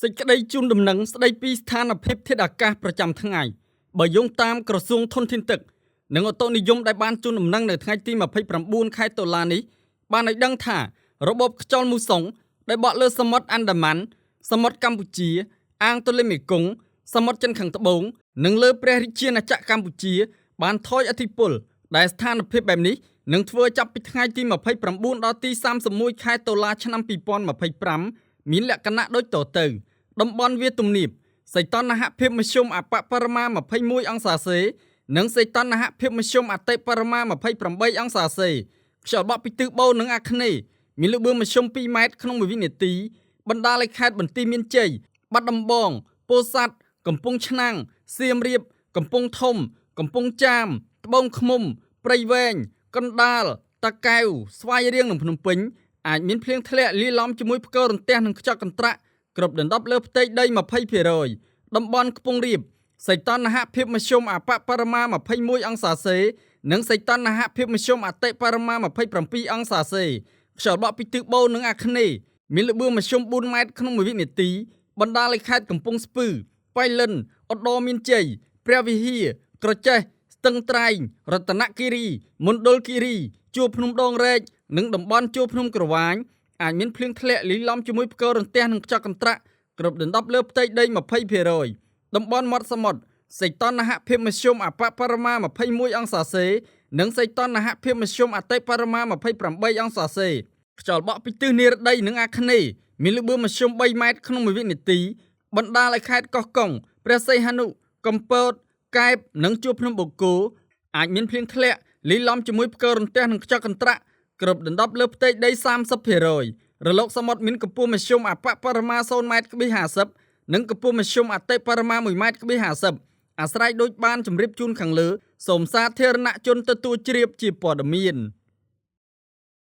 សេចក្តីជូនដំណឹងស្តីពីស្ថានភាពធាតុអាកាសប្រចាំថ្ងៃបើយោងតាមក្រសួងធនធានទឹកនិងឧតុនិយមដែលបានជូនដំណឹងនៅថ្ងៃទី29ខែតុលានេះបានឲ្យដឹងថារបបខ្យល់មូសុងដែលបក់លើសមុទ្រអាណ្ដាម៉ាន់សមុទ្រកម្ពុជាអាងទន្លេមេគង្គសមុទ្រចិនខាងត្បូងនិងលើព្រះរាជាណាចក្រកម្ពុជាបានថយឥទ្ធិពលដែលស្ថានភាពបែបនេះនឹងធ្វើចាប់ពីថ្ងៃទី29ដល់ទី31ខែតុលាឆ្នាំ2025មានលក្ខណៈដូចតទៅតំបន់វាលទំនាបសីតុណ្ហភាពមធ្យមអបបរមា21អង្សាសេនិងសីតុណ្ហភាពមធ្យមអតិបរមា28អង្សាសេខ្យល់បក់ពីទិសបូរនិងអាគ្នេយ៍មានល្បឿនមធ្យម2ម៉ែត្រក្នុង1វិនាទីបណ្ដាលឲ្យខេត្តបន្ទាយមានជ័យបាត់ដំបងពោធិ៍សាត់កំពង់ឆ្នាំងសៀមរាបកំពង់ធំកំពង់ចាមត្បូងឃ្មុំព្រៃវែងកណ្ដាលតាកែវស្វាយរៀងនិងភ្នំពេញអាចមានភ្លៀងធ្លាក់លាយឡំជាមួយផ្គររន្ទះនិងខ្យល់កន្ត្រាក់គ្រប់ដណ្ដប់លើផ្ទៃដី 20% តំបន់ខ្ពង់រាបសីតុណ្ហភាពមធ្យមអបបរមា21អង្សាសេនិងសីតុណ្ហភាពមធ្យមអតិបរមា27អង្សាសេខ្យល់បក់ពីទិសបូរនិងអាគ្នេយ៍មានល្បឿនមធ្យម4ម៉ែត្រក្នុង1វិនាទីបណ្ដាលឲ្យខេត្តកំពង់ស្ពឺប៉ៃលិនឧត្តរមានជ័យព្រះវិហារក្រចេះស្ទឹងត្រែងរតនគិរីមណ្ឌលគិរីជួរភ្នំដងរែកនិងតំបន់ជួរភ្នំក្រវាញអាចមានភ្លៀងធ្លាក់លាយឡំជាមួយផ្គររន្ទះនិងខ្យល់កន្ត្រាក់គ្រប់ដណ្ដប់លើផ្ទៃដី 20% តំបន់មាត់សមុទ្រសីតុណ្ហភាពមធ្យមអបបរមា21អង្សាសេនិងសីតុណ្ហភាពមធ្យមអតិបរមា28អង្សាសេខ្យល់បក់ពីទិសនិរតីនិងអាគ្នេយ៍មានល្បឿនមធ្យម3ម៉ែត្រក្នុង1វិនាទីបណ្ដាលឲ្យខេត្តកោះកុងព្រះសីហនុកំពតកែបនិងជួរភ្នំបូកគោអាចមានភ្លៀងធ្លាក់លាយឡំជាមួយផ្គររន្ទះនិងខ្យល់កន្ត្រាក់គ្រប់ដណ្ដប់លើផ្ទៃដី 30% រលកសមុទ្រមានកម្ពស់មធ្យមអបបរមា0ម៉ែត្រ50និងកម្ពស់មធ្យមអតិបរមា1ម៉ែត្រ50អាស្រ័យដូចបានជម្រាបជូនខាងលើសូមសាធារណជនទទួលជ្រាបជាព័ត៌មាន